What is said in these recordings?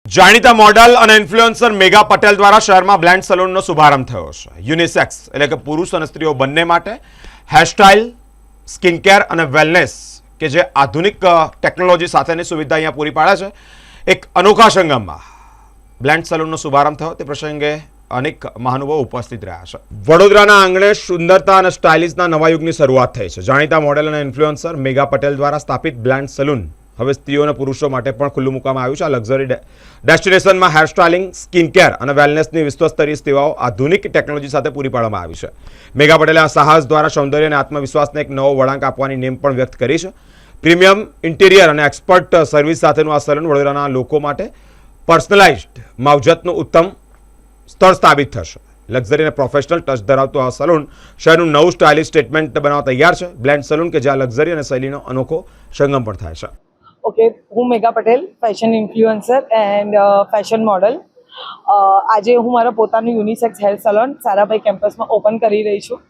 જાણીતા મોડલ અને influencer mega Patel દ્વારા શહેરમાં બ્લેન્ડ સલૂનનો શુભારંભ થયો છે। યુનિસેક્સ એટલે કે પુરુષ અને સ્ત્રીઓ બંને માટે હેરસ્ટાઇલ, સ્કિન કેર અને વેલનેસ કે જે આધુનિક ટેકનોલોજી સાથેની સુવિધા અહીંયા પૂરી પાડે છે। એક અનોખા સંગમમાં બ્લેન્ડ સલૂનનો શુભારંભ થયો તે પ્રસંગે અનેક મહાનુભાવો ઉપસ્થિત રહ્યા છે। વડોદરાના આંગણે સુંદરતા અને સ્ટાઇલિશના નવા યુગની શરૂઆત થઈ છે। જાણીતા મોડેલ અને ઇન્ફ્લુએન્સર મેગા પટેલ દ્વારા સ્થાપિત બ્લેન્ડ સલૂન હવે સ્ત્રીઓ અને પુરુષો માટે પણ ખુલ્લું મૂકવામાં આવ્યું છે। આ લક્ઝરી ડેસ્ટિનેશનમાં હેર સ્ટાઇલિંગ, સ્કિન કેર અને વેલનેસની વિશ્વસ્તરીય સેવાઓ આધુનિક ટેકનોલોજી સાથે પૂરી પાડવામાં આવી છે। મેગા પટેલે આ સાહસ દ્વારા સૌંદર્ય અને આત્મવિશ્વાસને એક નવો વળાંક આપવાની નેમ પણ વ્યક્ત કરી છે। પ્રીમિયમ ઇન્ટિરિયર અને એક્સપર્ટ સર્વિસ સાથેનું આ સલૂન વડોદરાના લોકો માટે પર્સનલાઇઝ્ડ માવજતનું ઉત્તમ સ્થળ સાબિત થશે। લક્ઝરી અને પ્રોફેશનલ ટચ ધરાવતું આ સલૂન શહેરનું નવું સ્ટાઇલિશ સ્ટેટમેન્ટ બનાવવા તૈયાર છે। બ્લેન્ડ સલૂન કે જ્યાં લક્ઝરી અને શૈલીનો અનોખો સંગમ પણ થાય છે। ઓકે, હું mega Patel, fashion influencer and fashion model. આજે હું મારા પોતાનું યુનિસેક્સ હેર સલોન સારાભાઈ કેમ્પસમાં ઓપન કરી રહી છું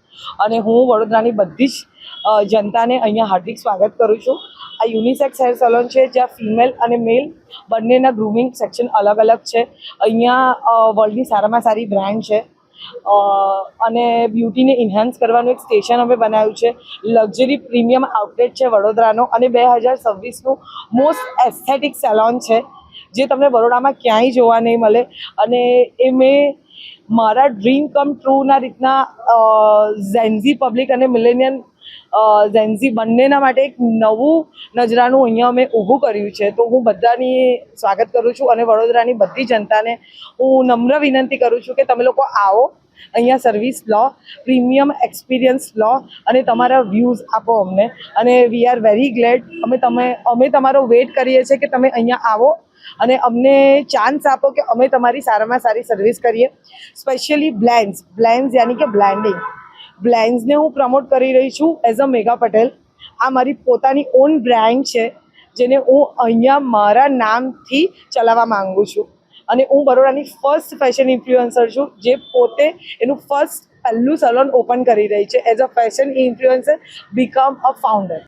અને હું વડોદરાની બધી જ જનતાને અહીંયા હાર્દિક સ્વાગત કરું છું। આ યુનિસેક્સ હેર સલોન છે જ્યાં ફિમેલ અને મેલ બંનેના ગ્રૂમિંગ સેક્શન અલગ અલગ છે। અહીંયા વર્લ્ડની સારામાં સારી બ્રાન્ડ છે અને બ્યુટીને ઇન્હાન્સ કરવાનું એક સ્ટેશન અમે બનાવ્યું છે। લક્ઝરી પ્રીમિયમ આઉટલેટ છે વડોદરાનો અને 2026નું મોસ્ટ એસ્થેટિક સેલોન છે જે તમને બરોડામાં ક્યાંય જોવા નહીં મળે। અને એ મેં મારા ડ્રીમ કમ ટ્રુના રીતના ઝેન્ઝી પબ્લિક અને મિલેનિયન ઝેન્ઝી બંનેના માટે એક નવું નજરાનું અહીંયા અમે ઊભું કર્યું છે। તો હું બધાની સ્વાગત કરું છું અને વડોદરાની બધી જનતાને હું નમ્ર વિનંતી કરું છું કે તમે લોકો આવો, અહીંયા સર્વિસ લો, પ્રીમિયમ એક્સપિરિયન્સ લો અને તમારા વ્યૂઝ આપો અમને। અને વી આર વેરી ગ્લેડ અમે તમારો વેઇટ કરીએ છીએ કે તમે અહીંયા આવો અને અમને ચાન્સ આપો કે અમે તમારી સારામાં સારી સર્વિસ કરીએ। સ્પેશિયલી બ્લેન્ડ્સ યાની કે બ્લેન્ડ્સને હું પ્રમોટ કરી રહી છું એઝ અ મેગા પટેલ। આ મારી પોતાની ઓન બ્રાન્ડ છે જેને હું અહીંયા મારા નામથી ચલાવવા માંગુ છું અને હું બરોડાની ફર્સ્ટ ફેશન ઇન્ફ્લુએન્સર છું જે પોતે એનું પહેલું સલોન ઓપન કરી રહી છે as a fashion influencer become a founder.